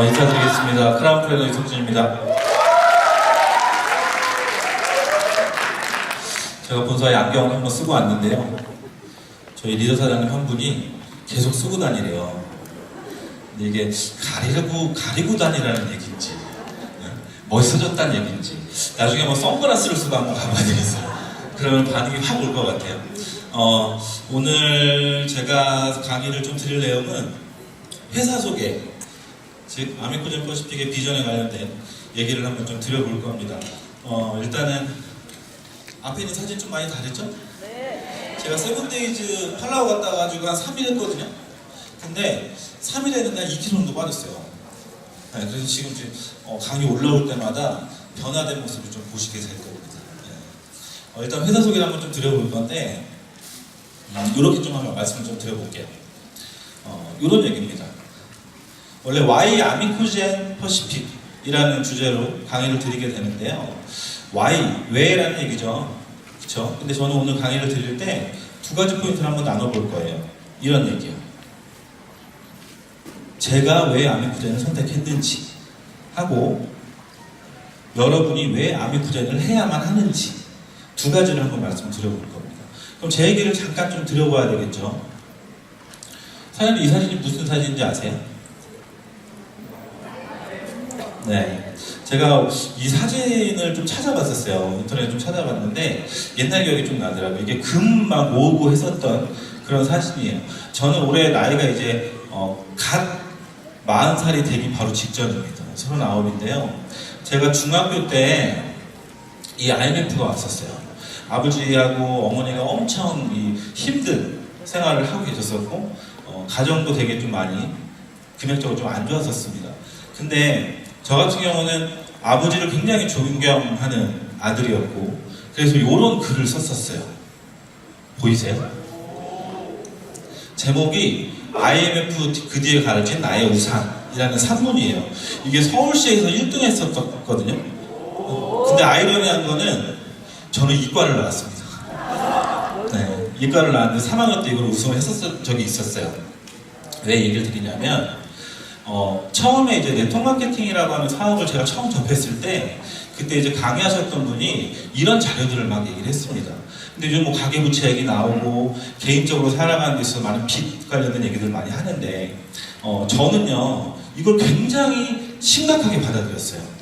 인사드리겠습니다. 크라운 플래너 이석준입니다. 제가 본사에 안경을 한번 쓰고 왔는데요. 저희 리더 사장님 한 분이 계속 쓰고 다니래요. 근데 이게 가리고 다니라는 얘기인지, 멋있어졌다는 얘기인지, 나중에 뭐 선글라스를 쓰고 한번 가봐야 되겠어요. 그러면 반응이 확 올 것 같아요. 오늘 제가 강의를 좀 드릴 내용은 회사 소개, 즉 아미코젠 퍼시픽의 비전에 관련된 얘기를 한번 좀 드려볼 겁니다. 일단은 앞에 있는 사진 좀 많이 다르죠? 네. 제가 세븐데이즈 팔라우 갔다 가지고 한 3일 했거든요. 근데 3일 했는데 한 2kg 정도 빠졌어요. 네, 그래서 지금 강의 올라올 때마다 변화된 모습을 좀 보시게 될 겁니다. 네. 일단 회사 소개를 한번 좀 드려볼 건데 이렇게 좀 한번 말씀을 좀 드려볼게요. 이런 얘기입니다. 원래 Y 아미코젠 퍼시픽이라는 주제로 강의를 드리게 되는데요. Y, 왜라는 얘기죠. 그쵸? 근데 저는 오늘 강의를 드릴 때 두 가지 포인트를 한번 나눠볼 거예요. 이런 얘기요. 제가 왜 아미코젠을 선택했는지 하고 여러분이 왜 아미코젠을 해야만 하는지 두 가지를 한번 말씀드려볼 겁니다. 그럼 제 얘기를 잠깐 좀 드려봐야 되겠죠. 사장님, 이 사진이 무슨 사진인지 아세요? 네, 제가 이 사진을 좀 찾아봤었어요. 인터넷에 좀 찾아봤는데 옛날 기억이 좀 나더라고요. 이게 금 막 모으고 했었던 그런 사진이에요. 저는 올해 나이가 이제 갓 40살이 되기 바로 직전입니다. 39인데요. 제가 중학교 때 이 IMF가 왔었어요. 아버지하고 어머니가 엄청 힘든 생활을 하고 계셨었고 가정도 되게 좀 많이 금액적으로 좀 안 좋았었습니다. 근데 저 같은 경우는 아버지를 굉장히 존경하는 아들이었고 그래서 이런 글을 썼었어요. 보이세요? 제목이 IMF 그 뒤에 가르친 나의 우상이라는 산문이에요. 이게 서울시에서 1등 했었거든요. 근데 아이러니한 거는 저는 이과를 나왔습니다. 네, 이과를 나왔는데 3학년 때 이걸 우승을 했었던 적이 있었어요. 왜 얘기를 드리냐면 처음에 이제 네트워크 마케팅이라고 하는 사업을 제가 처음 접했을 때 그때 이제 강의하셨던 분이 이런 자료들을 막 얘기를 했습니다. 근데 요즘 뭐 가계부채 얘기 나오고 개인적으로 살아가는 데 있어서 많은 빚 관련된 얘기들 많이 하는데 저는요 이걸 굉장히 심각하게 받아들였어요.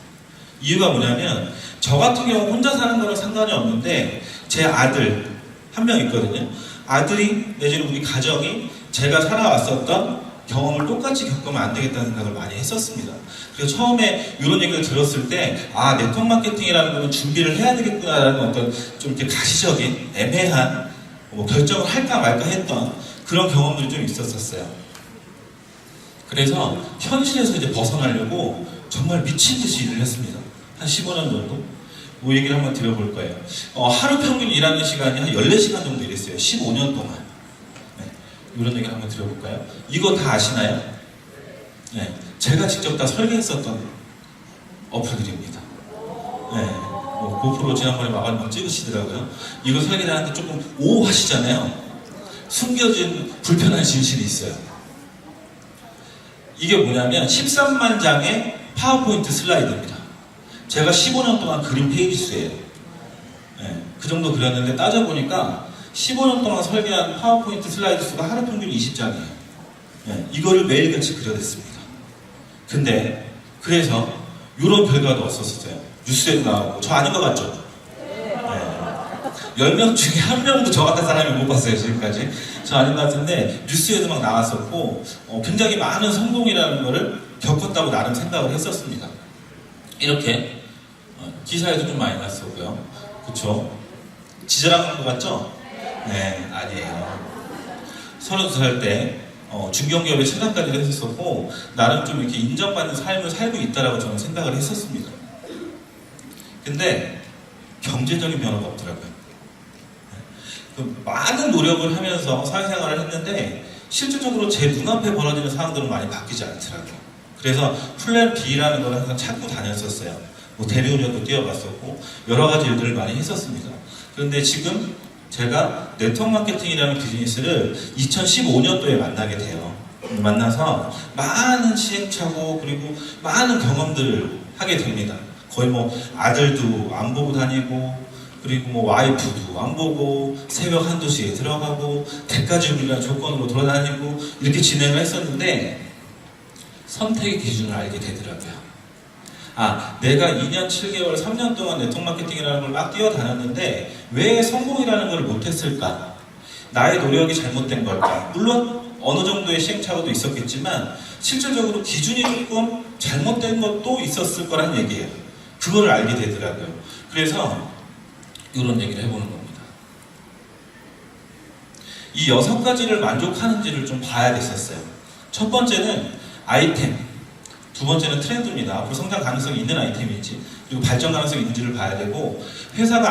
이유가 뭐냐면 저 같은 경우 혼자 사는 거랑 상관이 없는데 제 아들 한 명 있거든요. 아들이 내지는 우리 가정이 제가 살아왔었던 경험을 똑같이 겪으면 안 되겠다는 생각을 많이 했었습니다. 그래서 처음에 이런 얘기를 들었을 때 네트워크 마케팅이라는 거는 준비를 해야 되겠구나라는 어떤 좀 이렇게 가시적인 애매한 결정을 할까 말까 했던 그런 경험들이 좀 있었어요. 그래서 현실에서 이제 벗어나려고 정말 미친 듯이 일을 했습니다. 한 15년 정도? 이 얘기를 한번 드려볼 거예요. 하루 평균 일하는 시간이 한 14시간 정도 일했어요. 15년 동안. 이런 얘기를 한번 드려볼까요? 이거 다 아시나요? 네, 제가 직접 다 설계했었던 어플들입니다. 네, 고프로 지난번에 마감만 찍으시더라고요. 이거 설계하는데 조금 오하시잖아요. 숨겨진 불편한 진실이 있어요. 이게 뭐냐면 13만 장의 파워포인트 슬라이드입니다. 제가 15년 동안 그린 페이지 수예요. 네, 그 정도 그렸는데 따져보니까 15년 동안 설계한 파워포인트 슬라이드 수가 하루 평균 20장이에요. 네, 이거를 매일같이 그려냈습니다. 근데 그래서 이런 결과도 없었어요. 뉴스에도 나오고. 저 아닌 것 같죠? 네. 10명 중에 한 명도 저 같은 사람이 못 봤어요. 지금까지. 저 아닌 것 같은데 뉴스에도 막 나왔었고 굉장히 많은 성공이라는 거를 겪었다고 나름 생각을 했었습니다. 이렇게 기사에도 좀 많이 났었고요. 그쵸? 지저랑한 것 같죠? 네, 아니에요. 32살 때 중견기업의 차장까지도 했었고 나름 좀 이렇게 인정받는 삶을 살고 있다라고 저는 생각을 했었습니다. 근데 경제적인 변화가 없더라고요. 많은 노력을 하면서 사회생활을 했는데 실질적으로 제 눈앞에 벌어지는 상황들은 많이 바뀌지 않더라고요. 그래서 플랜 B라는 걸 항상 찾고 다녔었어요. 대리운전도 뛰어봤었고 여러 가지 일들을 많이 했었습니다. 그런데 지금 제가 네트워크 마케팅이라는 비즈니스를 2015년도에 만나게 돼요. 만나서 많은 시행착오 그리고 많은 경험들을 하게 됩니다. 거의 뭐 아들도 안 보고 다니고 그리고 뭐 와이프도 안 보고 새벽 한두 시에 들어가고 대가지불이라는 조건으로 돌아다니고 이렇게 진행을 했었는데 선택의 기준을 알게 되더라고요. 아, 내가 2년 7개월, 3년 동안 네트워크 마케팅이라는 걸 막 뛰어다녔는데 왜 성공이라는 걸 못했을까? 나의 노력이 잘못된 걸까? 물론 어느 정도의 시행착오도 있었겠지만 실질적으로 기준이 조금 잘못된 것도 있었을 거란 얘기예요. 그거를 알게 되더라고요. 그래서 이런 얘기를 해보는 겁니다. 이 6가지를 만족하는지를 좀 봐야 됐었어요. 첫 번째는 아이템, 두 번째는 트렌드입니다. 앞으로 성장 가능성이 있는 아이템인지 그리고 발전 가능성이 있는지를 봐야 되고 회사가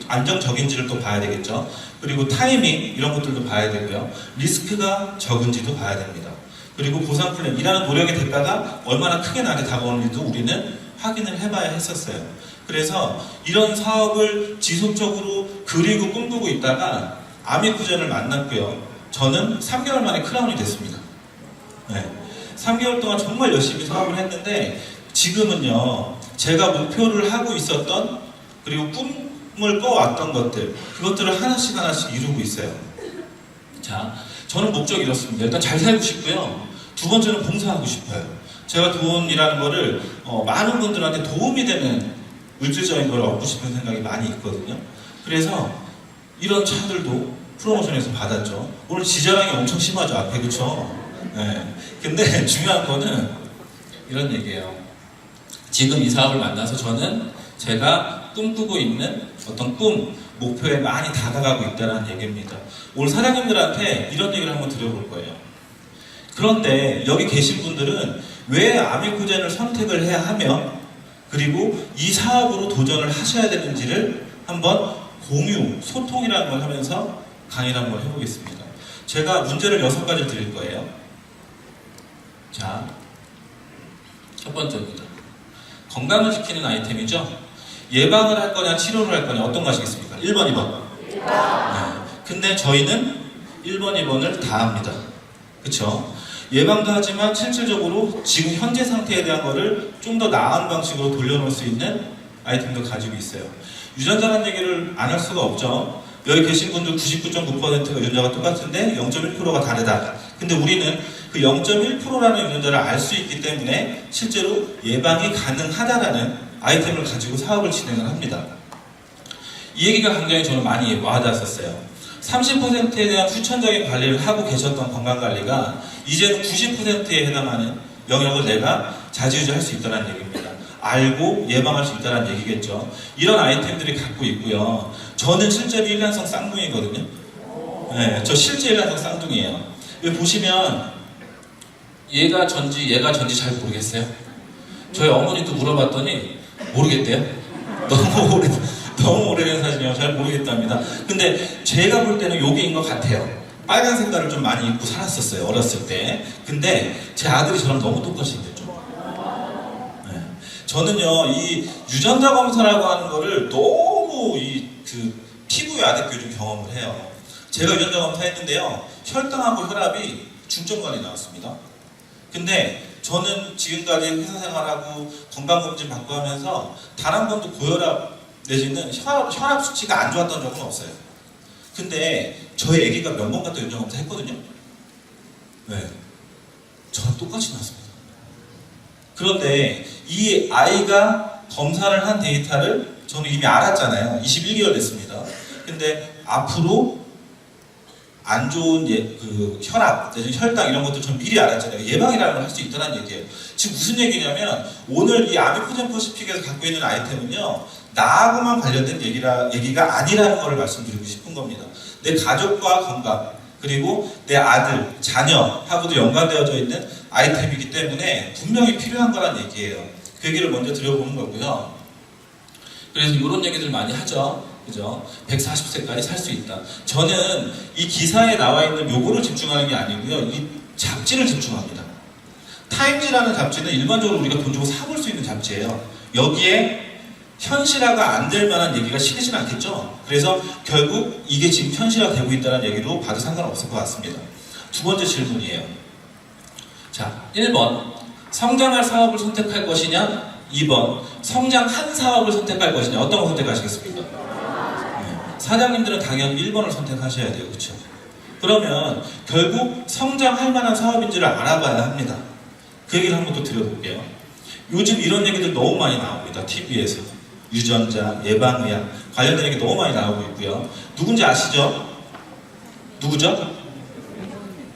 안정적인지를 또 봐야 되겠죠. 그리고 타이밍 이런 것들도 봐야 되고요. 리스크가 적은지도 봐야 됩니다. 그리고 보상 플랜, 일하는 노력의 대가가 얼마나 크게 나게 다가오는지도 우리는 확인을 해봐야 했었어요. 그래서 이런 사업을 지속적으로 그리고 꿈꾸고 있다가 아미쿠젠을 만났고요. 저는 3개월 만에 크라운이 됐습니다. 네. 3개월 동안 정말 열심히 사업을 했는데 지금은요, 제가 목표를 하고 있었던 그리고 꿈을 꿔왔던 것들, 그것들을 하나씩 이루고 있어요. 자, 저는 목적이 이렇습니다. 일단 잘 살고 싶고요. 두 번째는 봉사하고 싶어요. 제가 돈이라는 거를 많은 분들한테 도움이 되는 물질적인 걸 얻고 싶은 생각이 많이 있거든요. 그래서 이런 차들도 프로모션에서 받았죠. 오늘 지자랑이 엄청 심하죠, 앞에. 그쵸? 네. 근데 중요한 거는 이런 얘기예요. 지금 이 사업을 만나서 저는 제가 꿈꾸고 있는 어떤 꿈, 목표에 많이 다가가고 있다는 얘기입니다. 오늘 사장님들한테 이런 얘기를 한번 드려볼 거예요. 그런데 여기 계신 분들은 왜 아미쿠젠을 선택을 해야 하며 그리고 이 사업으로 도전을 하셔야 되는지를 한번 공유, 소통이라는 걸 하면서 강의를 한번 해보겠습니다. 제가 문제를 6가지 드릴 거예요. 자, 첫 번째입니다. 건강을 지키는 아이템이죠. 예방을 할 거냐 치료를 할 거냐 어떤 거 하시겠습니까? 1번, 2번. 1번. 네. 근데 저희는 1번, 2번을 다 합니다. 그쵸? 예방도 하지만 실질적으로 지금 현재 상태에 대한 거를 좀 더 나은 방식으로 돌려놓을 수 있는 아이템도 가지고 있어요. 유전자라는 얘기를 안 할 수가 없죠. 여기 계신 분들 99.9%가 유전자가 똑같은데 0.1%가 다르다. 근데 우리는 그 0.1%라는 유전자를 알 수 있기 때문에 실제로 예방이 가능하다라는 아이템을 가지고 사업을 진행을 합니다. 이 얘기가 굉장히 저는 많이 와닿았었어요. 30%에 대한 후천적인 관리를 하고 계셨던 건강관리가 이제는 90%에 해당하는 영역을 내가 자지우지할 수 있다는 얘기입니다. 알고 예방할 수 있다는 얘기겠죠. 이런 아이템들이 갖고 있고요. 저는 실제로 일란성 쌍둥이거든요. 네, 저 실제 일란성 쌍둥이에요. 여기 보시면 얘가 전지 잘 모르겠어요. 저희 어머니도 물어봤더니 모르겠대요. 너무 오래된 사진이에요. 잘 모르겠답니다. 근데 제가 볼 때는 요게인 것 같아요. 빨간 색깔을 좀 많이 입고 살았었어요, 어렸을 때. 근데 제 아들이 저랑 너무 똑같이 생겼죠. 네. 저는요, 이 유전자 검사라고 하는 거를 너무 피부에 아직도 요즘 경험을 해요. 제가 유전자 검사했는데요, 혈당하고 혈압이 중점관이 나왔습니다. 근데 저는 지금까지 회사 생활하고 건강검진 받고 하면서 단 한 번도 고혈압 내지는 혈압 수치가 안 좋았던 적은 없어요. 근데 저희 아기가 몇 번 갔다 유전자 검사 했거든요. 네, 저랑 똑같이 나왔습니다. 그런데 이 아이가 검사를 한 데이터를 저는 이미 알았잖아요. 21개월 됐습니다. 근데 앞으로 안 좋은 혈압, 혈당 이런 것들 전 미리 알았잖아요. 예방이라는 걸 할 수 있다는 얘기예요. 지금 무슨 얘기냐면 오늘 이 아미쿠젠 퍼시픽에서 갖고 있는 아이템은요, 나하고만 관련된 얘기가 아니라는 걸 말씀드리고 싶은 겁니다. 내 가족과 건강, 그리고 내 아들, 자녀하고도 연관되어져 있는 아이템이기 때문에 분명히 필요한 거란 얘기예요. 그 얘기를 먼저 드려보는 거고요. 그래서 이런 얘기들 많이 하죠. 그죠? 140세까지 살 수 있다. 저는 이 기사에 나와 있는 요거를 집중하는 게 아니고요. 이 잡지를 집중합니다. 타임지라는 잡지는 일반적으로 우리가 돈 주고 사볼 수 있는 잡지예요. 여기에 현실화가 안 될 만한 얘기가 실리진 않겠죠? 그래서 결국 이게 지금 현실화되고 있다는 얘기로 봐도 상관없을 것 같습니다. 두 번째 질문이에요. 자, 1번 성장할 사업을 선택할 것이냐, 2번 성장한 사업을 선택할 것이냐. 어떤 거 선택하시겠습니까? 네. 사장님들은 당연히 1번을 선택하셔야 돼요. 그렇죠? 그러면 결국 성장할 만한 사업인지를 알아봐야 합니다. 그 얘기를 한번 또 드려볼게요. 요즘 이런 얘기들 너무 많이 나옵니다. TV에서. 유전자, 예방의학 관련된 얘기 너무 많이 나오고 있고요. 누군지 아시죠? 누구죠?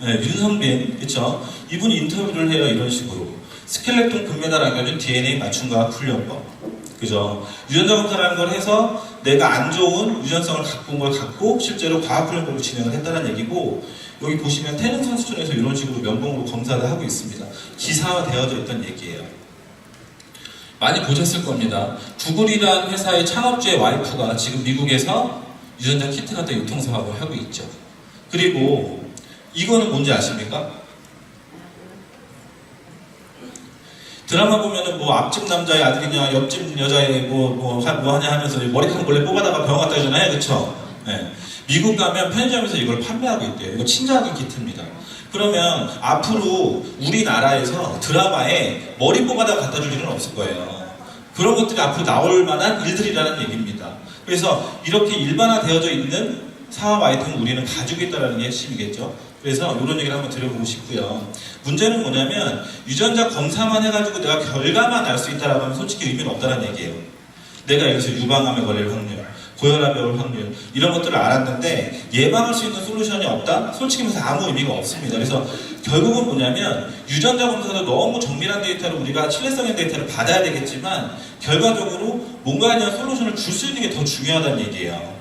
네, 윤선빈, 그쵸? 이분이 인터뷰를 해요. 이런 식으로. 스켈레톤 금메달 안겨준 DNA 맞춤과학 훈련법. 그죠? 유전자 검사라는 걸 해서 내가 안 좋은 유전성을 갖고 온 걸 갖고 실제로 과학 훈련법을 진행을 했다는 얘기고, 여기 보시면 태릉 선수촌에서 이런 식으로 면봉으로 검사를 하고 있습니다. 기사화되어져 있던 얘기예요. 많이 보셨을 겁니다. 구글이라는 회사의 창업주의 와이프가 지금 미국에서 유전자 키트 같은 유통 사업을 하고 있죠. 그리고 이거는 뭔지 아십니까? 드라마 보면은 뭐 앞집 남자의 아들이냐 옆집 여자의 뭐 하냐 하면서 머리카락 몰래 뽑아다가 병원 갖다 주잖아요. 그쵸? 네. 미국 가면 편의점에서 이걸 판매하고 있대요. 이거 친자기 키트입니다. 그러면 앞으로 우리나라에서 드라마에 머리 뽑아다가 갖다 줄 일은 없을 거예요. 그런 것들이 앞으로 나올 만한 일들이라는 얘기입니다. 그래서 이렇게 일반화되어져 있는 사업 아이템을 우리는 가지고 있다는 게 핵심이겠죠. 그래서 이런 얘기를 한번 드려보고 싶고요. 문제는 뭐냐면 유전자 검사만 해가지고 내가 결과만 알 수 있다라고 하면 솔직히 의미는 없다는 얘기예요. 내가 여기서 유방암에 걸릴 확률, 고혈압에 올 확률 이런 것들을 알았는데 예방할 수 있는 솔루션이 없다? 솔직히 말해서 아무 의미가 없습니다. 그래서 결국은 뭐냐면 유전자 검사도 너무 정밀한 데이터를 우리가 신뢰성의 데이터를 받아야 되겠지만 결과적으로 뭔가에 대한 솔루션을 줄 수 있는 게 더 중요하다는 얘기예요.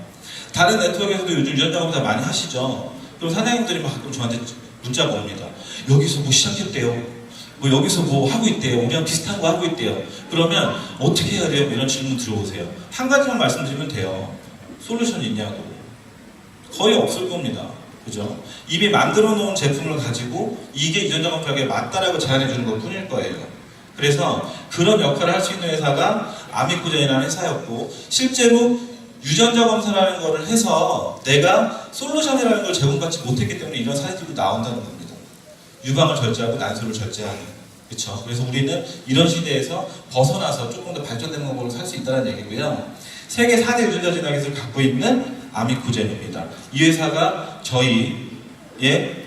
다른 네트워크에서도 요즘 유전자 검사 많이 하시죠. 그럼 사장님들이 막 가끔 저한테 문자가 옵니다. 여기서 뭐 시작했대요. 뭐 여기서 뭐 하고 있대요. 우리랑 비슷한 거 하고 있대요. 그러면 어떻게 해야 돼요? 이런 질문 들어오세요. 한 가지만 말씀드리면 돼요. 솔루션이 있냐고. 거의 없을 겁니다. 그죠? 이미 만들어 놓은 제품을 가지고 이게 유전자 검사에 맞다라고 제안해 주는 것 뿐일 거예요. 그래서 그런 역할을 할 수 있는 회사가 아미코젠이라는 회사였고, 실제로 유전자 검사라는 거를 해서 내가 솔루션이라는 걸 제공받지 못했기 때문에 이런 사례들도 나온다는 겁니다. 유방을 절제하고 난소를 절제하는. 그렇죠? 그래서 우리는 이런 시대에서 벗어나서 조금 더 발전된 방법으로 살 수 있다는 얘기고요. 세계 4대 유전자 진화 기술을 갖고 있는 아미코젠입니다. 이 회사가 저희의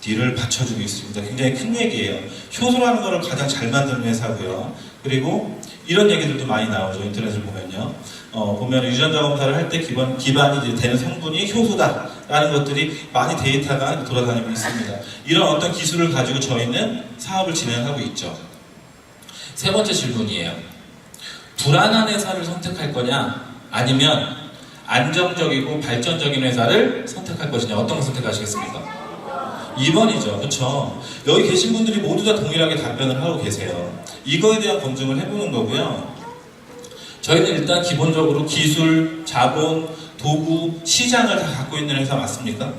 뒤를 받쳐주고 있습니다. 굉장히 큰 얘기예요. 효소라는 거를 가장 잘 만드는 회사고요. 그리고 이런 얘기들도 많이 나오죠. 인터넷을 보면요. 보면 유전자 검사를 할 때 기반이 되는 성분이 효소다라는 것들이 많이 데이터가 돌아다니고 있습니다. 이런 어떤 기술을 가지고 저희는 사업을 진행하고 있죠. 세 번째 질문이에요. 불안한 회사를 선택할 거냐, 아니면 안정적이고 발전적인 회사를 선택할 것이냐. 어떤 걸 선택하시겠습니까? 2번이죠. 그렇죠? 여기 계신 분들이 모두 다 동일하게 답변을 하고 계세요. 이거에 대한 검증을 해보는 거고요. 저희는 일단 기본적으로 기술, 자본, 도구, 시장을 다 갖고 있는 회사 맞습니까?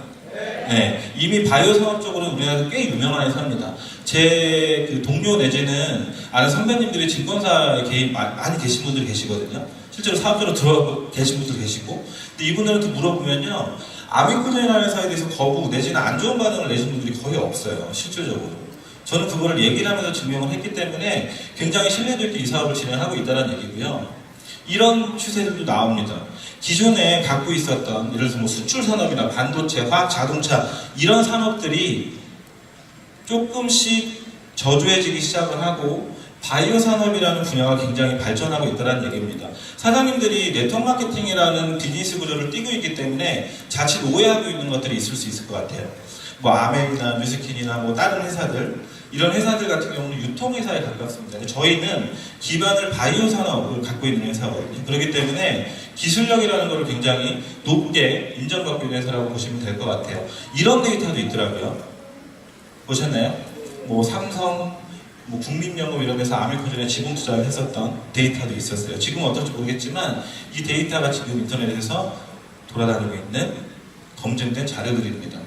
네. 이미 바이오 산업적으로 우리나라에서 꽤 유명한 회사입니다. 제 그 동료 내지는 아는 선배님들이 증권사에 개인 많이 계신 분들이 계시거든요. 실제로 사업자로 들어가고 계신 분들 계시고, 근데 이분들한테 물어보면요, 아미코젠이라는 회사에 대해서 거부 내지는 안 좋은 반응을 내신 분들이 거의 없어요. 실질적으로. 저는 그거를 얘기를 하면서 증명을 했기 때문에 굉장히 신뢰도 있게 이 사업을 진행하고 있다는 얘기고요. 이런 추세들도 나옵니다. 기존에 갖고 있었던 예를 들어서 뭐 수출 산업이나 반도체, 화학, 자동차 이런 산업들이 조금씩 저조해지기 시작을 하고 바이오 산업이라는 분야가 굉장히 발전하고 있다는 얘기입니다. 사장님들이 네트워크 마케팅이라는 비즈니스 구조를 띄고 있기 때문에 자칫 오해하고 있는 것들이 있을 수 있을 것 같아요. 뭐 아멜이나 뉴스킨이나 뭐 다른 회사들, 이런 회사들 같은 경우는 유통회사에 가깝습니다. 저희는 기반을 바이오 산업을 갖고 있는 회사거든요. 그렇기 때문에 기술력이라는 것을 굉장히 높게 인정받고 있는 회사라고 보시면 될 것 같아요. 이런 데이터도 있더라고요. 보셨나요? 뭐 삼성, 뭐 국민연금 이런 데서 아미코젠에 지분 투자를 했었던 데이터도 있었어요. 지금 어떨지 모르겠지만 이 데이터가 지금 인터넷에서 돌아다니고 있는 검증된 자료들입니다.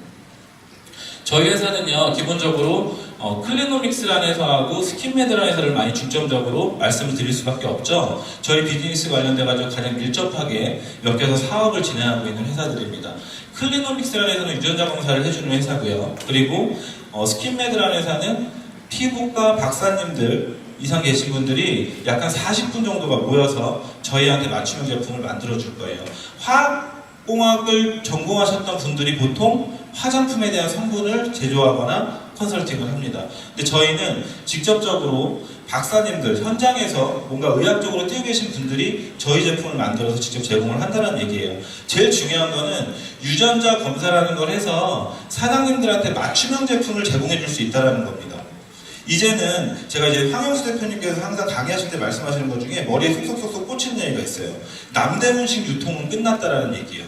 저희 회사는요, 기본적으로 클리노믹스라는 회사하고 스킨메드라는 회사를 많이 중점적으로 말씀을 드릴 수밖에 없죠. 저희 비즈니스 관련돼가지고 가장 밀접하게 엮여서 사업을 진행하고 있는 회사들입니다. 클리노믹스라는 회사는 유전자 검사를 해주는 회사고요. 그리고 스킨메드라는 회사는 피부과 박사님들 이상 계신 분들이 약간 40분 정도가 모여서 저희한테 맞춤형 제품을 만들어 줄 거예요. 화학공학을 전공하셨던 분들이 보통 화장품에 대한 성분을 제조하거나 컨설팅을 합니다. 근데 저희는 직접적으로 박사님들, 현장에서 뭔가 의학적으로 뛰어 계신 분들이 저희 제품을 만들어서 직접 제공을 한다는 얘기예요. 제일 중요한 거는 유전자 검사라는 걸 해서 사장님들한테 맞춤형 제품을 제공해 줄 수 있다는 겁니다. 이제는 제가 이제 황영수 대표님께서 항상 강의하실 때 말씀하시는 것 중에 머리에 쏙쏙쏙쏙 꽂히는 얘기가 있어요. 남대문식 유통은 끝났다라는 얘기예요.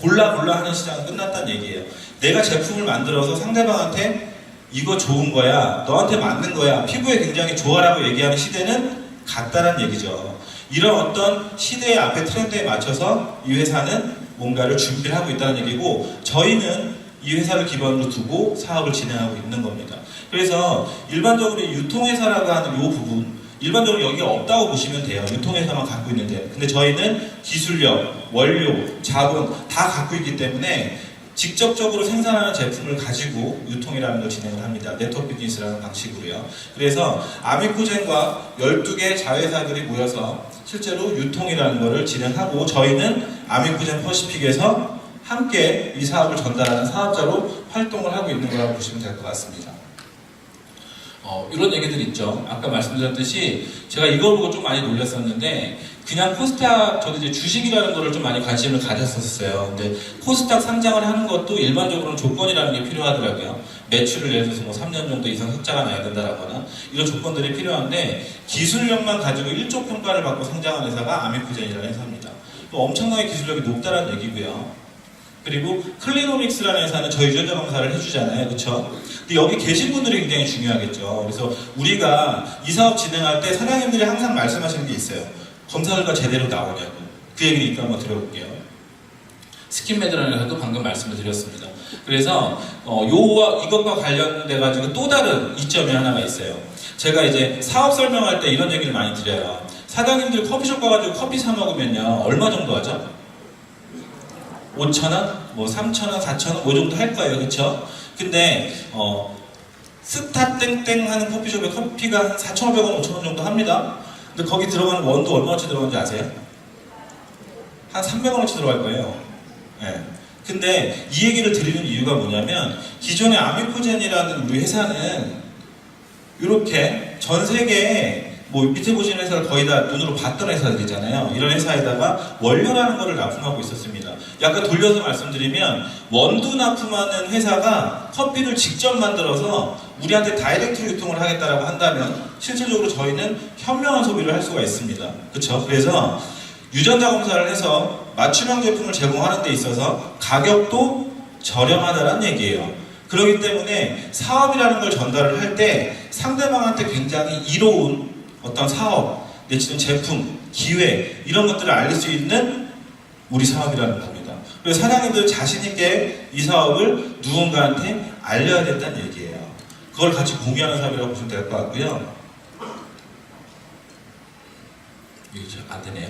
골라 하는 시장은 끝났다는 얘기예요. 내가 제품을 만들어서 상대방한테 이거 좋은 거야, 너한테 맞는 거야, 피부에 굉장히 좋아라고 얘기하는 시대는 갔다는 얘기죠. 이런 어떤 시대의 앞에 트렌드에 맞춰서 이 회사는 뭔가를 준비를 하고 있다는 얘기고, 저희는 이 회사를 기반으로 두고 사업을 진행하고 있는 겁니다. 그래서 일반적으로 유통회사라고 하는 이 부분, 일반적으로 여기가 없다고 보시면 돼요. 유통회사만 갖고 있는데. 근데 저희는 기술력, 원료, 자본 다 갖고 있기 때문에 직접적으로 생산하는 제품을 가지고 유통이라는 걸 진행을 합니다. 네트워크 비즈니스라는 방식으로요. 그래서 아미코젠과 12개 자회사들이 모여서 실제로 유통이라는 것을 진행하고, 저희는 아미코젠 퍼시픽에서 함께 이 사업을 전달하는 사업자로 활동을 하고 있는 거라고 보시면 될 것 같습니다. 이런 얘기들 있죠. 아까 말씀드렸듯이 제가 이걸 보고 좀 많이 놀랐었는데, 그냥 코스닥, 저도 이제 주식이라는 거를 좀 많이 관심을 가졌었어요. 근데 코스닥 상장을 하는 것도 일반적으로는 조건이라는 게 필요하더라고요. 매출을 예를 들어서 뭐 3년 정도 이상 흑자가 나야 된다라거나 이런 조건들이 필요한데, 기술력만 가지고 1조 평가를 받고 상장한 회사가 아미코젠이라는 회사입니다. 또 엄청나게 기술력이 높다는 얘기고요. 그리고 클리노믹스라는 회사는 저희 유전자 검사를 해주잖아요. 그렇죠? 근데 여기 계신 분들이 굉장히 중요하겠죠. 그래서 우리가 이 사업 진행할 때 사장님들이 항상 말씀하시는 게 있어요. 검사 결과 제대로 나오냐고. 그 얘기를 이따 한번 드려볼게요. 스킨메드라는 회사도 방금 말씀을 드렸습니다. 그래서 이것과 관련돼 가지고 또 다른 이점이 하나가 있어요. 제가 이제 사업 설명할 때 이런 얘기를 많이 드려요. 사장님들 커피숍 가가지고 커피 사 먹으면요, 얼마 정도 하죠? 5,000원? 뭐 3,000원, 4,000원? 뭐 정도 할 거예요. 그쵸? 근데 스타 땡땡 하는 커피숍에 커피가 한 4,500원, 5,000원 정도 합니다. 근데 거기 들어가는 원도 얼마어치 들어가는지 아세요? 한 300원어치 들어갈 거예요. 네. 근데 이 얘기를 드리는 이유가 뭐냐면, 기존의 아미코젠이라는 우리 회사는 이렇게 전 세계에 뭐 밑에 보시는 회사를 거의 다 눈으로 봤던 회사들이잖아요. 이런 회사에다가 원료라는 거를 납품하고 있었습니다. 약간 돌려서 말씀드리면, 원두 납품하는 회사가 커피를 직접 만들어서 우리한테 다이렉트 유통을 하겠다라고 한다면 실질적으로 저희는 현명한 소비를 할 수가 있습니다. 그렇죠? 그래서 유전자 검사를 해서 맞춤형 제품을 제공하는 데 있어서 가격도 저렴하다는 얘기예요. 그렇기 때문에 사업이라는 걸 전달을 할 때 상대방한테 굉장히 이로운 어떤 사업, 내지는 제품, 기회, 이런 것들을 알릴 수 있는 우리 사업이라는 겁니다. 그래서 사장님들 자신있게 이 사업을 누군가한테 알려야 된다는 얘기예요. 그걸 같이 공유하는 사업이라고 보시면 될 것 같고요. 이게 잘 안 되네요.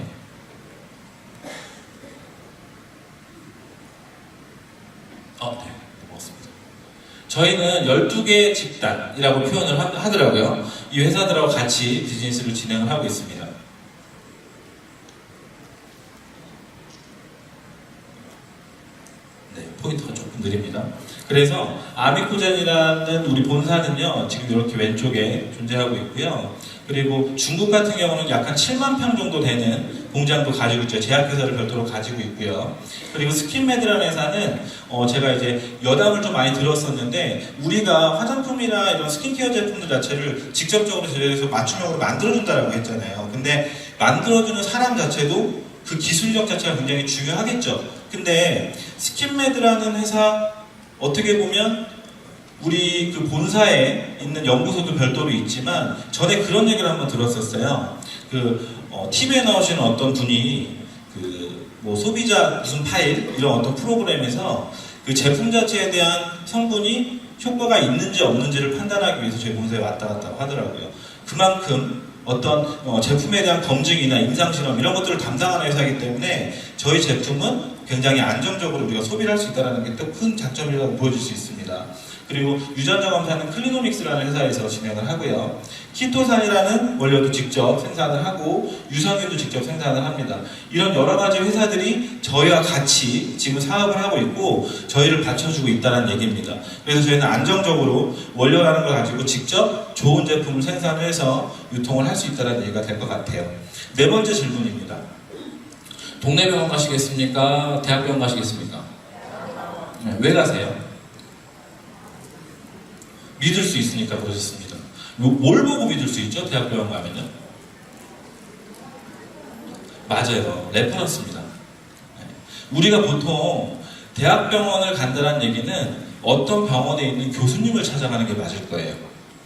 네. 고맙습니다. 저희는 12개 집단이라고 표현을 하더라고요. 이 회사들하고 같이 비즈니스를 진행을 하고 있습니다. 네, 포인트가 조금 느립니다. 그래서 아미코젠이라는 우리 본사는요, 지금 이렇게 왼쪽에 존재하고 있고요. 그리고 중국 같은 경우는 약 한 7만 평 정도 되는 공장도 가지고 있죠. 제약회사를 별도로 가지고 있고요. 그리고 스킨메드라는 회사는 제가 이제 여담을 좀 많이 들었었는데, 우리가 화장품이나 이런 스킨케어 제품들 자체를 직접적으로 제작해서 맞춤형으로 만들어준다라고 했잖아요. 근데 만들어주는 사람 자체도 그 기술력 자체가 굉장히 중요하겠죠. 근데 스킨메드라는 회사, 어떻게 보면 우리 그 본사에 있는 연구소도 별도로 있지만, 전에 그런 얘기를 한번 들었었어요. TV에 나오시는 어떤 분이 뭐 소비자 무슨 파일 이런 어떤 프로그램에서 그 제품 자체에 대한 성분이 효과가 있는지 없는지를 판단하기 위해서 저희 본사에 왔다 갔다 하더라고요. 그만큼 어떤 제품에 대한 검증이나 임상실험 이런 것들을 담당하는 회사이기 때문에 저희 제품은 굉장히 안정적으로 우리가 소비를 할 수 있다는 게 또 큰 장점이라고 보여줄 수 있습니다. 그리고 유전자 검사는 클리노믹스라는 회사에서 진행을 하고요. 키토산이라는 원료도 직접 생산을 하고 유산균도 직접 생산을 합니다. 이런 여러 가지 회사들이 저희와 같이 지금 사업을 하고 있고 저희를 받쳐주고 있다는 얘기입니다. 그래서 저희는 안정적으로 원료라는 걸 가지고 직접 좋은 제품을 생산해서 유통을 할 수 있다는 얘기가 될 것 같아요. 네 번째 질문입니다. 동네 병원 가시겠습니까? 대학병원 가시겠습니까? 네, 왜 가세요? 믿을 수 있으니까 그러셨습니다. 뭘 보고 믿을 수 있죠? 대학병원 가면요? 맞아요. 레퍼런스입니다. 우리가 보통 대학병원을 간다는 얘기는 어떤 병원에 있는 교수님을 찾아가는 게 맞을 거예요.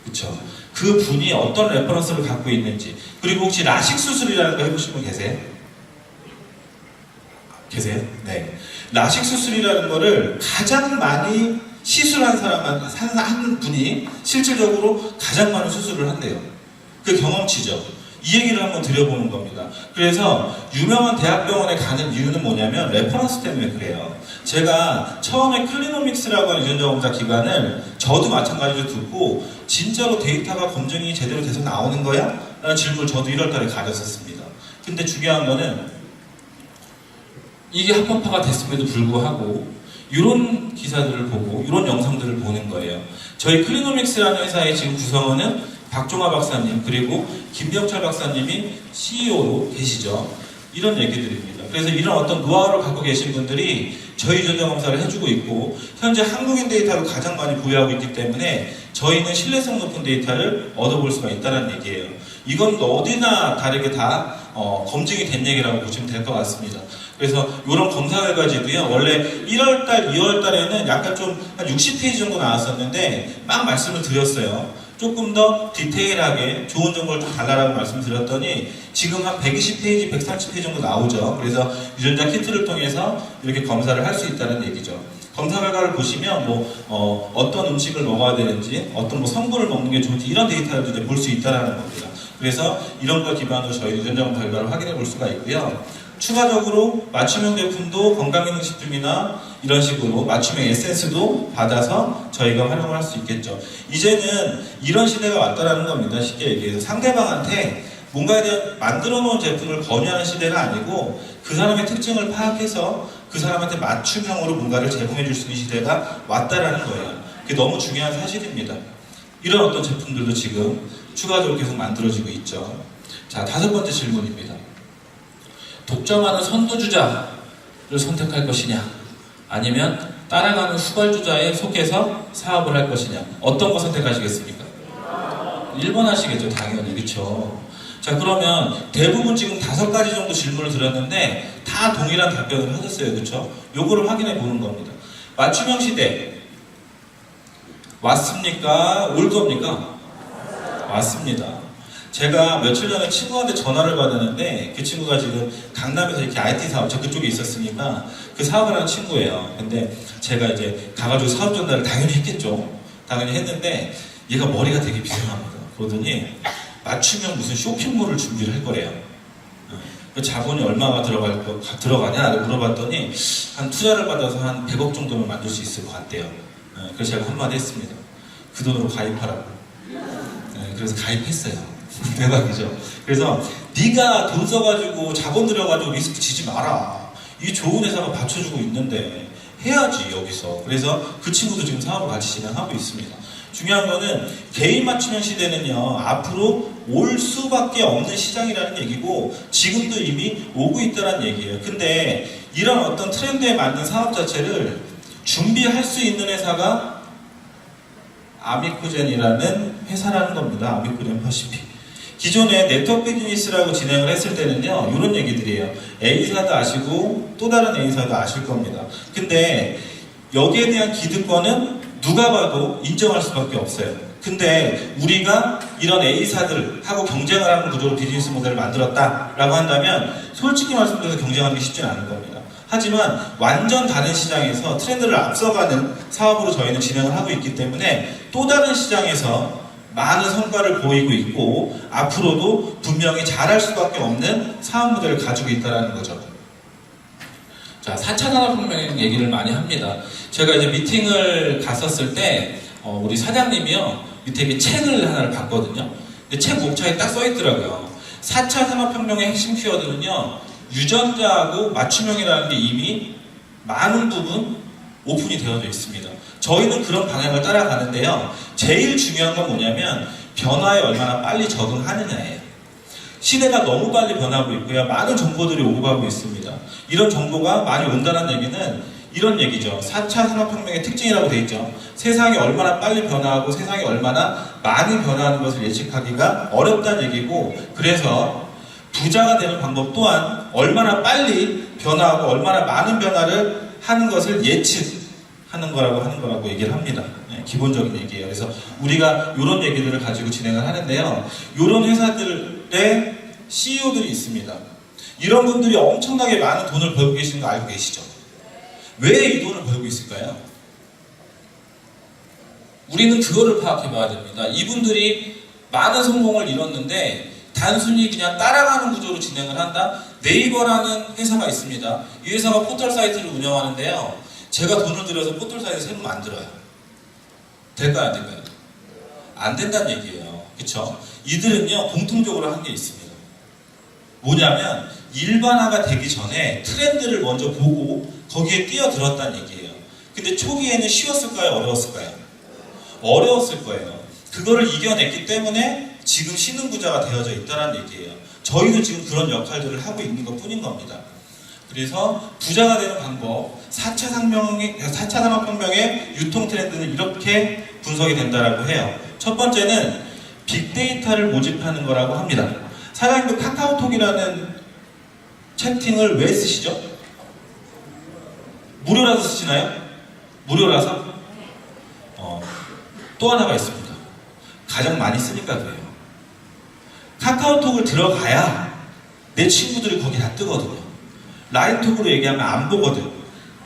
그렇죠? 그 분이 어떤 레퍼런스를 갖고 있는지, 그리고 혹시 라식 수술이라는 거 해보신 분 계세요? 계세요? 네. 라식 수술이라는 거를 가장 많이 시술한 한 분이 실질적으로 가장 많은 수술을 한대요. 그 경험치죠. 이 얘기를 한번 드려보는 겁니다. 그래서 유명한 대학병원에 가는 이유는 뭐냐면 레퍼런스 때문에 그래요. 제가 처음에 클리노믹스라고 하는 유전자 검사 기관을 저도 마찬가지로 듣고 진짜로 데이터가 검증이 제대로 돼서 나오는 거야? 라는 질문을 저도 1월달에 가졌었습니다. 근데 중요한 거는 이게 합법화가 됐음에도 불구하고 이런 기사들을 보고 이런 영상들을 보는 거예요. 저희 클리노믹스라는 회사의 지금 구성원은 박종화 박사님 그리고 김병철 박사님이 CEO로 계시죠. 이런 얘기들입니다. 그래서 이런 어떤 노하우를 갖고 계신 분들이 저희 유전자 검사를 해주고 있고 현재 한국인 데이터를 가장 많이 보유하고 있기 때문에 저희는 신뢰성 높은 데이터를 얻어볼 수가 있다는 얘기예요. 이건 어디나 다르게 다 검증이 된 얘기라고 보시면 될 것 같습니다. 그래서 이런 검사 결과지도요. 원래 1월달, 2월달에는 약간 좀 한 60페이지 정도 나왔었는데 막 말씀을 드렸어요. 조금 더 디테일하게 좋은 정보를 좀 달라라고 말씀드렸더니 지금 한 120페이지, 130페이지 정도 나오죠. 그래서 유전자 키트를 통해서 이렇게 검사를 할 수 있다는 얘기죠. 검사 결과를 보시면 어떤 음식을 먹어야 되는지, 어떤 성분을 먹는 게 좋은지 이런 데이터를 이제 볼 수 있다는 겁니다. 그래서 이런 걸 기반으로 저희 유전자 검사 결과를 확인해 볼 수가 있고요. 추가적으로 맞춤형 제품도 건강기능식품이나 이런 식으로 맞춤형 에센스도 받아서 저희가 활용을 할 수 있겠죠. 이제는 이런 시대가 왔다라는 겁니다. 쉽게 얘기해서 상대방한테 뭔가에 대한 만들어 놓은 제품을 권유하는 시대가 아니고 그 사람의 특징을 파악해서 그 사람한테 맞춤형으로 뭔가를 제공해 줄 수 있는 시대가 왔다라는 거예요. 그게 너무 중요한 사실입니다. 이런 어떤 제품들도 지금 추가적으로 계속 만들어지고 있죠. 자, 5번째 질문입니다. 독점하는 선두주자를 선택할 것이냐 아니면 따라가는 후발주자에 속해서 사업을 할 것이냐 어떤 거 선택하시겠습니까? 1번 하시겠죠 당연히. 그렇죠. 자, 그러면 대부분 지금 5가지 정도 질문을 드렸는데 다 동일한 답변을 하셨어요. 그렇죠? 요거를 확인해 보는 겁니다. 맞춤형 시대 왔습니까? 올 겁니까? 왔습니다. 제가 며칠 전에 친구한테 전화를 받았는데 그 친구가 지금 강남에서 이렇게 IT 사업, 저 그쪽에 있었으니까 그 사업을 하는 친구예요. 근데 제가 이제 가가지고 사업 전달을 당연히 했겠죠. 당연히 했는데 얘가 머리가 되게 비상합니다. 그러더니 맞춤형 무슨 쇼핑몰을 준비를 할 거래요. 그 자본이 얼마가 들어가냐 물어봤더니 한 투자를 받아서 한 100억 정도면 만들 수 있을 것 같대요. 그래서 제가 한마디 했습니다. 그 돈으로 가입하라고. 그래서 가입했어요. 대박이죠. 그래서 네가 돈 써가지고 자본 들여가지고 리스크 지지 마라. 이 좋은 회사가 받쳐주고 있는데 해야지 여기서. 그래서 그 친구도 지금 사업을 같이 진행하고 있습니다. 중요한 거는 개인 맞춤형 시대는요 앞으로 올 수밖에 없는 시장이라는 얘기고 지금도 이미 오고 있다는 얘기예요. 근데 이런 어떤 트렌드에 맞는 사업 자체를 준비할 수 있는 회사가 아미코젠이라는 회사라는 겁니다. 아미코젠 퍼시픽. 기존에 네트워크 비즈니스라고 진행을 했을 때는요 이런 얘기들이에요. A사도 아시고 또 다른 A사도 아실 겁니다. 근데 여기에 대한 기득권은 누가 봐도 인정할 수밖에 없어요. 근데 우리가 이런 A사들하고 경쟁을 하는 구조로 비즈니스 모델을 만들었다라고 한다면 솔직히 말씀드려서 경쟁하는 게 쉽지는 않은 겁니다. 하지만 완전 다른 시장에서 트렌드를 앞서가는 사업으로 저희는 진행을 하고 있기 때문에 또 다른 시장에서 많은 성과를 보이고 있고 앞으로도 분명히 잘할 수밖에 없는 사업 모델을 가지고 있다는 거죠. 자, 4차 산업혁명 얘기를 많이 합니다. 제가 이제 미팅을 갔었을 때, 우리 사장님이요, 밑에 이렇게 책을 하나를 봤거든요. 근데 책 목차에 딱 써있더라고요. 4차 산업혁명의 핵심 키워드는요, 유전자하고 맞춤형이라는 게 이미 많은 부분 오픈이 되어져 있습니다. 저희는 그런 방향을 따라가는데요. 제일 중요한 건 뭐냐면, 변화에 얼마나 빨리 적응하느냐예요. 시대가 너무 빨리 변하고 있고요. 많은 정보들이 오고 가고 있습니다. 이런 정보가 많이 온다는 얘기는 이런 얘기죠. 4차 산업혁명의 특징이라고 되어 있죠. 세상이 얼마나 빨리 변화하고 세상이 얼마나 많이 변화하는 것을 예측하기가 어렵다는 얘기고, 그래서 부자가 되는 방법 또한 얼마나 빨리 변화하고 얼마나 많은 변화를 하는 것을 예측하는 거라고 얘기를 합니다. 네, 기본적인 얘기예요. 그래서 우리가 이런 얘기들을 가지고 진행을 하는데요. 이런 회사들의 CEO들이 있습니다. 이런 분들이 엄청나게 많은 돈을 벌고 계시는 거 알고 계시죠? 왜 이 돈을 벌고 있을까요? 우리는 그거를 파악해 봐야 됩니다. 이분들이 많은 성공을 이뤘는데 단순히 그냥 따라가는 구조로 진행을 한다? 네이버라는 회사가 있습니다. 이 회사가 포털 사이트를 운영하는데요. 제가 돈을 들여서 포털 사이트 새로 만들어요. 될까요? 안 될까요? 안 된다는 얘기예요. 그쵸? 이들은요, 공통적으로 한 게 있습니다. 뭐냐면, 일반화가 되기 전에 트렌드를 먼저 보고 거기에 뛰어들었다는 얘기예요. 근데 초기에는 쉬웠을까요? 어려웠을까요? 어려웠을 거예요. 그거를 이겨냈기 때문에 지금 신흥부자가 되어져 있다는 얘기예요. 저희도 지금 그런 역할들을 하고 있는 것 뿐인 겁니다. 그래서 부자가 되는 방법, 4차 산업혁명의 유통 트렌드는 이렇게 분석이 된다라고 해요. 첫 번째는 빅데이터를 모집하는 거라고 합니다. 사장님도 카카오톡이라는 채팅을 왜 쓰시죠? 무료라서 쓰시나요? 무료라서? 또 하나가 있습니다. 가장 많이 쓰니까 그래요. 카카오톡을 들어가야 내 친구들이 거기 다 뜨거든요. 라인톡으로 얘기하면 안 보거든.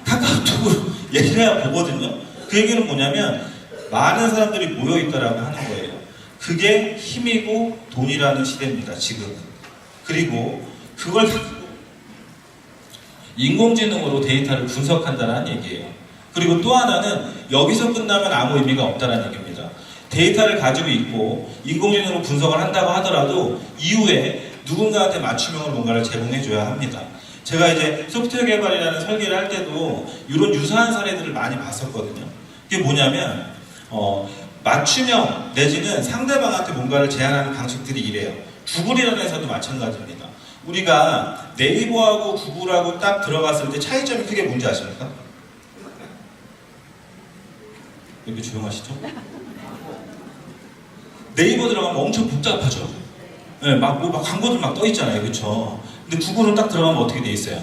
카카오톡으로 얘기해야 보거든요. 그 얘기는 뭐냐면 많은 사람들이 모여있다라고 하는 거예요. 그게 힘이고 돈이라는 시대입니다, 지금은. 그리고 그걸 인공지능으로 데이터를 분석한다는 얘기예요. 그리고 또 하나는 여기서 끝나면 아무 의미가 없다는 얘기입니다. 데이터를 가지고 있고 인공지능으로 분석을 한다고 하더라도 이후에 누군가한테 맞춤형을 뭔가를 제공해줘야 합니다. 제가 이제 소프트웨어 개발이라는 설계를 할 때도 이런 유사한 사례들을 많이 봤었거든요. 그게 뭐냐면 맞춤형 내지는 상대방한테 뭔가를 제안하는 방식들이 이래요. 구글이라는 회사도 마찬가지입니다. 우리가 네이버하고 구글하고 딱 들어갔을 때 차이점이 크게 뭔지 아십니까? 왜 이렇게 조용하시죠? 네이버 들어가면 엄청 복잡하죠. 네, 막 광고들 막 떠 있잖아요, 그렇죠? 근데 구글은 딱 들어가면 어떻게 돼 있어요?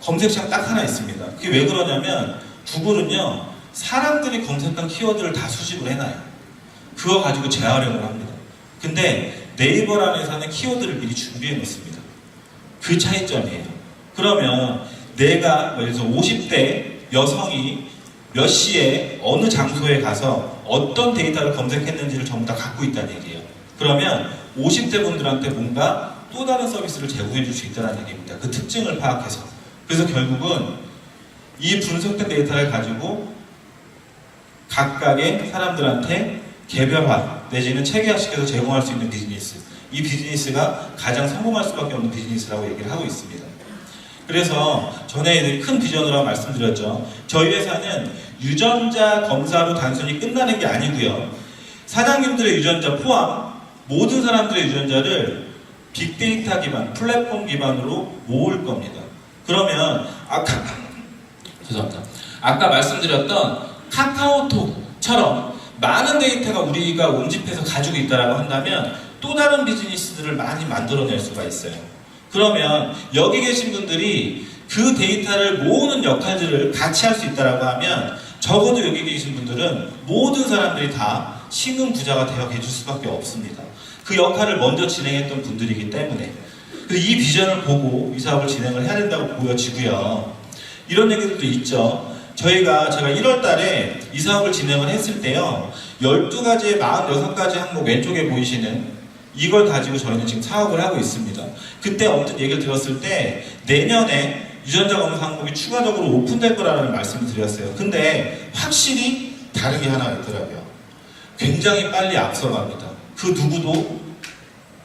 검색창 딱 하나 있습니다. 그게 왜 그러냐면 구글은요, 사람들이 검색한 키워드를 다 수집을 해놔요. 그거 가지고 재활용을 합니다. 근데 네이버라는 회사는 키워드를 미리 준비해 놓습니다. 그 차이점이에요. 그러면 내가 예를 들어서 50대 여성이 몇 시에 어느 장소에 가서 어떤 데이터를 검색했는지를 전부 다 갖고 있다는 얘기예요. 그러면 50대 분들한테 뭔가 또 다른 서비스를 제공해 줄 수 있다는 얘기입니다. 그 특징을 파악해서. 그래서 결국은 이 분석된 데이터를 가지고 각각의 사람들한테 개별화 내지는 체계화시켜서 제공할 수 있는 비즈니스, 이 비즈니스가 가장 성공할 수밖에 없는 비즈니스라고 얘기를 하고 있습니다. 그래서 전에 큰 비전으로 말씀드렸죠. 저희 회사는 유전자 검사로 단순히 끝나는 게 아니고요, 사장님들의 유전자 포함 모든 사람들의 유전자를 빅데이터 기반, 플랫폼 기반으로 모을 겁니다. 그러면 아까 말씀드렸던 카카오톡처럼 많은 데이터가 우리가 응집해서 가지고 있다고 한다면 또 다른 비즈니스들을 많이 만들어낼 수가 있어요. 그러면 여기 계신 분들이 그 데이터를 모으는 역할들을 같이 할 수 있다고 하면 적어도 여기 계신 분들은 모든 사람들이 다 신흥 부자가 되어 계실 수밖에 없습니다. 그 역할을 먼저 진행했던 분들이기 때문에. 이 비전을 보고 이 사업을 진행을 해야 된다고 보여지고요. 이런 얘기들도 있죠. 제가 1월 달에 이 사업을 진행을 했을 때요, 12가지의 46가지 항목 왼쪽에 보이시는 이걸 가지고 저희는 지금 사업을 하고 있습니다. 그때 언뜻 얘기를 들었을 때 내년에 유전자 검사 항목이 추가적으로 오픈될 거라는 말씀을 드렸어요. 근데 확실히 다른 게 하나 있더라고요. 굉장히 빨리 앞서갑니다. 그 누구도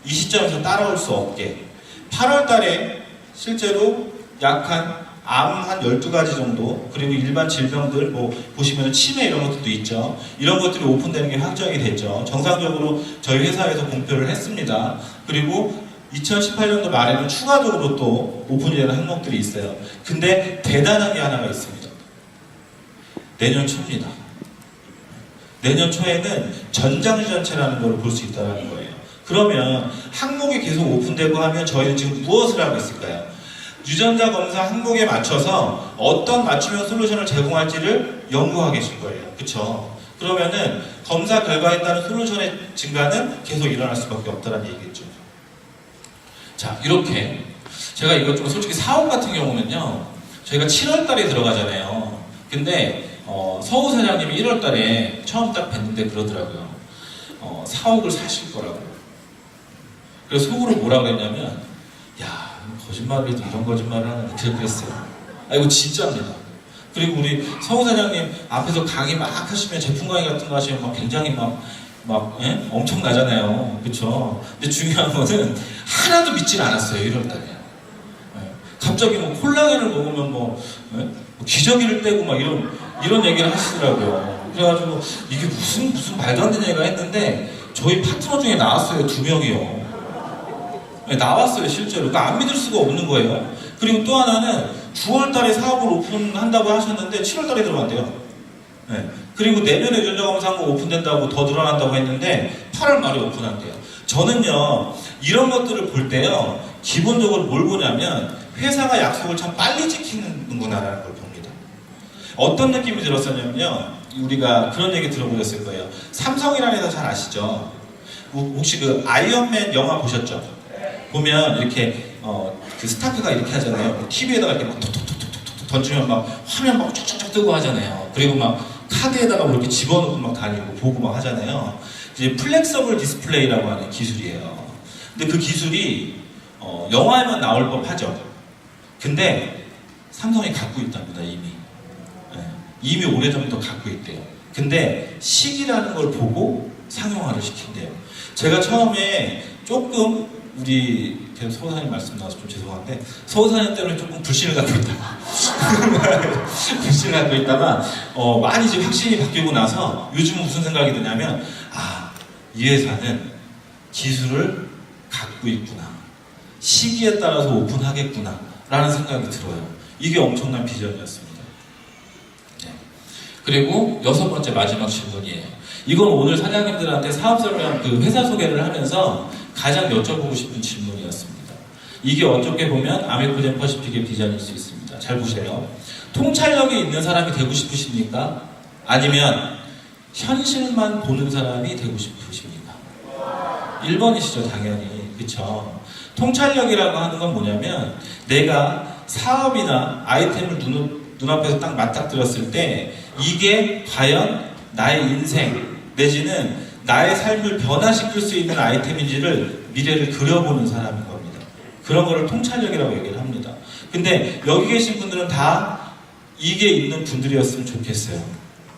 이 시점에서 따라올 수 없게 8월 달에 실제로 약한 암 한 12가지 정도, 그리고 일반 질병들, 뭐, 보시면 치매 이런 것들도 있죠. 이런 것들이 오픈되는 게 확정이 됐죠. 정상적으로 저희 회사에서 공표를 했습니다. 그리고 2018년도 말에는 추가적으로 또 오픈이 되는 항목들이 있어요. 근데 대단한 게 하나가 있습니다. 내년 초입니다. 내년 초에는 전장유전체라는 걸 볼 수 있다는 거예요. 그러면 항목이 계속 오픈되고 하면 저희는 지금 무엇을 하고 있을까요? 유전자 검사 항목에 맞춰서 어떤 맞춤형 솔루션을 제공할지를 연구하게 될 거예요. 그쵸? 그러면은 검사 결과에 따른 솔루션의 증가는 계속 일어날 수밖에 없다는 얘기겠죠. 자, 이렇게 제가 이것 좀 솔직히 사업 같은 경우는요, 저희가 7월 달에 들어가잖아요. 근데 서우 사장님이 1월 달에 처음 딱 뵀는데 그러더라고요. 사옥을 사실 거라고. 그래서 속으로 뭐라고 했냐면, 야, 거짓말을 해도 이런 거짓말을 하는 어떻게 그랬어요. 아, 이거 진짜입니다. 그리고 우리 서우 사장님 앞에서 강의 막 하시면, 제품 강의 같은 거 하시면 막 굉장히 예? 엄청나잖아요. 그쵸? 근데 중요한 거는 하나도 믿질 않았어요, 1월 달에. 예. 갑자기 뭐 콜라겐을 먹으면 예? 뭐 기저귀를 떼고 막 이런 얘기를 하시더라고요. 그래가지고 이게 무슨 말도 안 되는 얘기가 했는데, 저희 파트너 중에 나왔어요, 2명이요. 네, 나왔어요, 실제로. 그러니까 안 믿을 수가 없는 거예요. 그리고 또 하나는 9월 달에 사업을 오픈한다고 하셨는데 7월 달에 들어간대요. 네. 그리고 내년에 유전자 검사 항목 오픈된다고 더 늘어난다고 했는데 8월 말에 오픈한대요. 저는요, 이런 것들을 볼 때요, 기본적으로 뭘 보냐면 회사가 약속을 참 빨리 지키는구나라는 걸 봅니다. 어떤 느낌이 들었었냐면요, 우리가 그런 얘기 들어보셨을 거예요. 삼성이라는 회사 잘 아시죠? 혹시 그 아이언맨 영화 보셨죠? 보면 이렇게 그 스타크가 이렇게 하잖아요. TV에다가 이렇게 막 톡톡톡톡톡 던지면 막 화면 막 쫙쫙쫙 뜨고 하잖아요. 그리고 막 카드에다가 뭐 이렇게 집어넣고 막 다니고 보고 막 하잖아요. 이제 플렉서블 디스플레이라고 하는 기술이에요. 근데 그 기술이 영화에만 나올 법하죠. 근데 삼성이 갖고 있답니다, 이미. 네. 이미 오래전부터 갖고 있대요. 근데 시기라는 걸 보고 상용화를 시킨대요. 제가 처음에 조금 우리 서우사님 말씀 나와서 좀 죄송한데, 서우사님 때문에 조금 불신을 갖고 있다가 불신을 갖고 있다가 많이 이제 확신이 바뀌고 나서 요즘은 무슨 생각이 드냐면, 아, 이 회사는 기술을 갖고 있구나, 시기에 따라서 오픈하겠구나 라는 생각이 들어요. 이게 엄청난 비전이었습니다. 네. 그리고 6번째 마지막 질문이에요. 이건 오늘 사장님들한테 사업 설명, 그 회사 소개를 하면서 가장 여쭤보고 싶은 질문이었습니다. 이게 어떻게 보면 아메코젠 퍼시픽의 비전일 수 있습니다. 잘 보세요. 통찰력이 있는 사람이 되고 싶으십니까? 아니면 현실만 보는 사람이 되고 싶으십니까? 1번이시죠, 당연히. 그쵸? 통찰력이라고 하는 건 뭐냐면, 내가 사업이나 아이템을 눈앞에서 딱 맞닥뜨렸을 때 이게 과연 나의 인생 내지는 나의 삶을 변화시킬 수 있는 아이템인지를 미래를 그려보는 사람인 겁니다. 그런 거를 통찰력이라고 얘기를 합니다. 근데 여기 계신 분들은 다 이게 있는 분들이었으면 좋겠어요.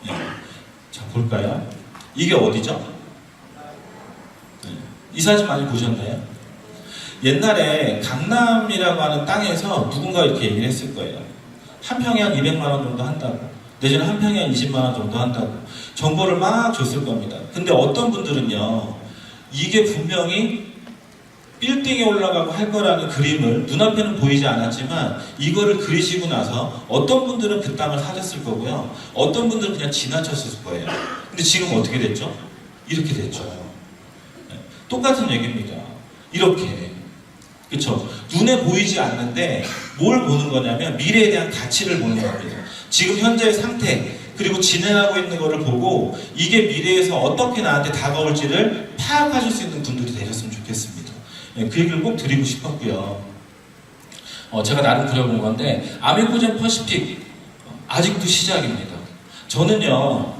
네. 자, 볼까요? 이게 어디죠? 네. 이 사진 많이 보셨나요? 옛날에 강남이라고 하는 땅에서 누군가 이렇게 얘기를 했을 거예요. 한 평에 한 200만 원 정도 한다고. 내지는 한 평에 한 20만 원 정도 한다고 정보를 막 줬을 겁니다. 근데 어떤 분들은요, 이게 분명히 빌딩에 올라가고 할 거라는 그림을 눈앞에는 보이지 않았지만 이거를 그리시고 나서 어떤 분들은 그 땅을 사셨을 거고요, 어떤 분들은 그냥 지나쳤을 거예요. 근데 지금 어떻게 됐죠? 이렇게 됐죠. 네. 똑같은 얘기입니다. 이렇게. 그쵸? 눈에 보이지 않는데 뭘 보는 거냐면 미래에 대한 가치를 보는 겁니다. 지금 현재의 상태, 그리고 진행하고 있는 거를 보고 이게 미래에서 어떻게 나한테 다가올지를 파악하실 수 있는 분들이 되셨으면 좋겠습니다. 네, 그 얘기를 꼭 드리고 싶었고요. 제가 나름 그려본 건데, 아메코젠 퍼시픽 아직도 시작입니다. 저는요,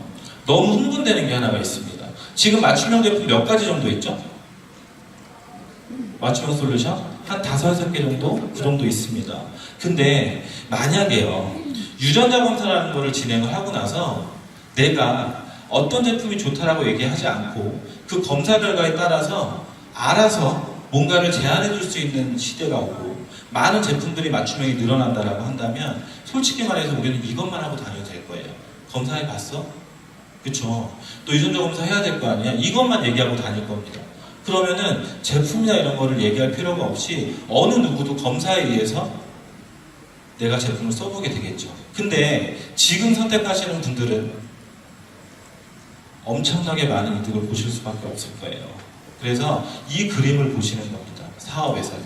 너무 흥분되는 게 하나가 있습니다. 지금 맞춤형 제품 몇 가지 정도 있죠? 맞춤형 솔루션? 한 5-6개 정도? 그 정도 있습니다. 근데 만약에요, 유전자 검사라는 거를 진행을 하고 나서 내가 어떤 제품이 좋다라고 얘기하지 않고 그 검사 결과에 따라서 알아서 뭔가를 제안해 줄 수 있는 시대가 오고 많은 제품들이 맞춤형이 늘어난다라고 한다면 솔직히 말해서 우리는 이것만 하고 다녀도 될 거예요. 검사해 봤어? 그쵸? 또 유전자 검사 해야 될 거 아니야? 이것만 얘기하고 다닐 겁니다. 그러면은 제품이나 이런 거를 얘기할 필요가 없이 어느 누구도 검사에 의해서 내가 제품을 써보게 되겠죠. 근데 지금 선택하시는 분들은 엄청나게 많은 이득을 보실 수밖에 없을 거예요. 그래서 이 그림을 보시는 겁니다. 사업에서는.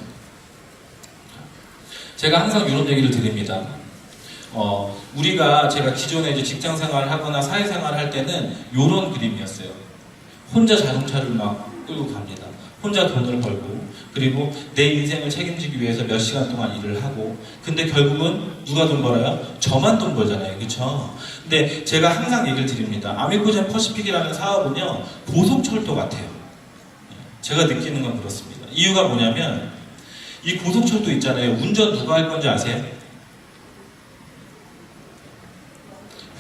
제가 항상 이런 얘기를 드립니다. 제가 기존에 이제 직장 생활을 하거나 사회 생활을 할 때는 이런 그림이었어요. 혼자 자동차를 막 끌고 갑니다. 혼자 돈을 벌고, 그리고 내 인생을 책임지기 위해서 몇 시간 동안 일을 하고, 근데 결국은 누가 돈 벌어요? 저만 돈 벌잖아요. 그쵸? 근데 제가 항상 얘기를 드립니다. 아미코젠 퍼시픽이라는 사업은요, 고속철도 같아요. 제가 느끼는 건 그렇습니다. 이유가 뭐냐면, 이 고속철도 있잖아요. 운전 누가 할 건지 아세요?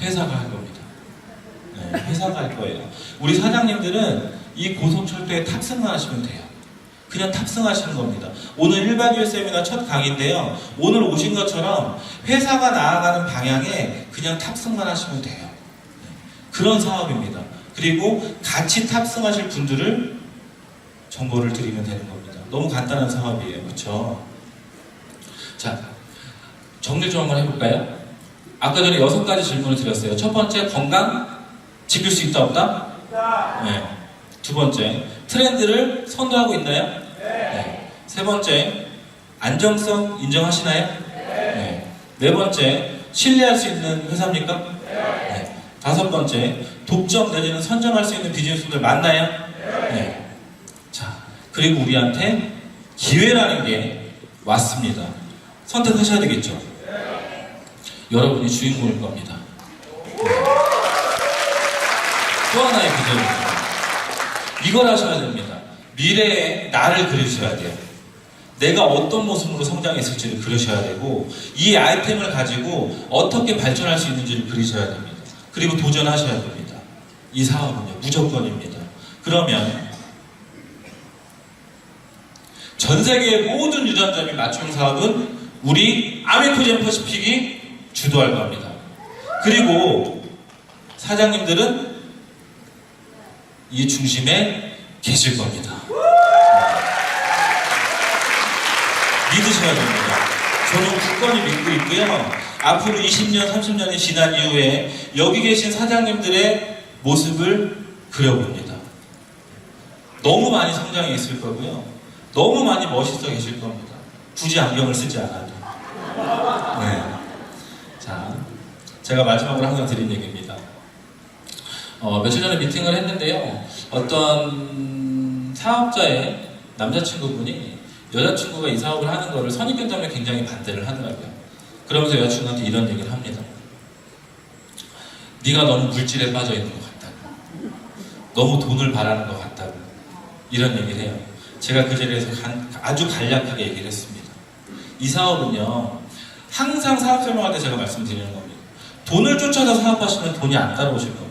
회사가 할 겁니다. 네, 회사가 할 거예요. 우리 사장님들은 이 고속철도에 탑승만 하시면 돼요. 그냥 탑승하시는 겁니다. 오늘 1박 2일 세미나 첫 강의인데요. 오늘 오신 것처럼 회사가 나아가는 방향에 그냥 탑승만 하시면 돼요. 네, 그런 사업입니다. 그리고 같이 탑승하실 분들을 정보를 드리면 되는 겁니다. 너무 간단한 사업이에요. 그렇죠? 자, 정리 좀 한번 해볼까요? 아까 전에 6가지 질문을 드렸어요. 첫 번째, 건강 지킬 수 있다 없다? 네. 두 번째, 트렌드를 선도하고 있나요? 네. 세 번째, 안정성 인정하시나요? 네. 네 번째, 신뢰할 수 있는 회사입니까? 네. 다섯 번째, 독점 내지는 선점할 수 있는 비즈니스들 맞나요? 네. 자, 그리고 우리한테 기회라는 게 왔습니다. 선택하셔야 되겠죠? 여러분이 주인공일 겁니다. 또 하나의 비전입니다. 이걸 하셔야 됩니다. 미래의 나를 그리셔야 돼요. 내가 어떤 모습으로 성장했을지를 그리셔야 되고, 이 아이템을 가지고 어떻게 발전할 수 있는지를 그리셔야 됩니다. 그리고 도전하셔야 됩니다. 이 사업은요, 무조건입니다. 그러면 전 세계의 모든 유전자 및 맞춤 사업은 우리 아미코젠 퍼시픽이 주도할 겁니다. 그리고 사장님들은 이 중심에 계실 겁니다. 믿으셔야 됩니다. 저는 굳건히 믿고 있고요. 앞으로 20년, 30년이 지난 이후에 여기 계신 사장님들의 모습을 그려봅니다. 너무 많이 성장해 있을 거고요. 너무 많이 멋있어 계실 겁니다. 굳이 안경을 쓰지 않아도. 네. 자, 제가 마지막으로 항상 드린 얘기입니다. 며칠 전에 미팅을 했는데요. 어떤 사업자의 남자친구분이 여자친구가 이 사업을 하는 거를 선입견 때문에 굉장히 반대를 하더라고요. 그러면서 여자친구한테 이런 얘기를 합니다. 네가 너무 물질에 빠져 있는 것 같다고. 너무 돈을 바라는 것 같다고. 이런 얘기를 해요. 제가 그 자리에서 아주 간략하게 얘기를 했습니다. 이 사업은요, 항상 사업 설명할 때 제가 말씀드리는 겁니다. 돈을 쫓아서 사업하시면 돈이 안 따라오실 겁니다.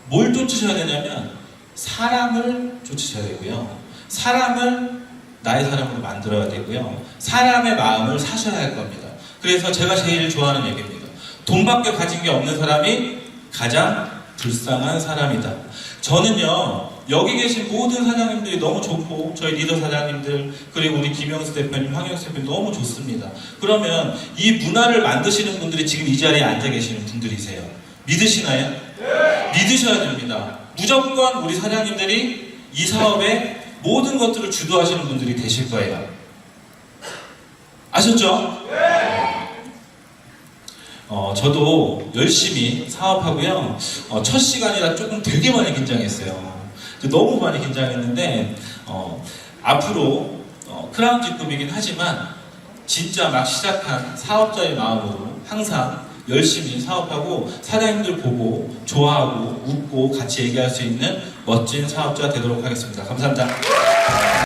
뭘 쫓으셔야 되냐면 사람을 쫓으셔야 되고요. 사람을 나의 사람으로 만들어야 되고요. 사람의 마음을 사셔야 할 겁니다. 그래서 제가 제일 좋아하는 얘기입니다. 돈밖에 가진 게 없는 사람이 가장 불쌍한 사람이다. 저는요, 여기 계신 모든 사장님들이 너무 좋고, 저희 리더 사장님들, 그리고 우리 김영수 대표님, 황영수 대표님 너무 좋습니다. 그러면 이 문화를 만드시는 분들이 지금 이 자리에 앉아 계시는 분들이세요. 믿으시나요? 네. 믿으셔야 됩니다. 무조건 우리 사장님들이 이 사업의 모든 것들을 주도하시는 분들이 되실 거예요. 아셨죠? 네. 저도 열심히 사업하고요. 첫 시간이라 조금 되게 많이 긴장했어요. 너무 많이 긴장했는데 앞으로 크라운 직급이긴 하지만 진짜 막 시작한 사업자의 마음으로 항상 열심히 사업하고 사장님들 보고 좋아하고 웃고 같이 얘기할 수 있는 멋진 사업자 되도록 하겠습니다. 감사합니다.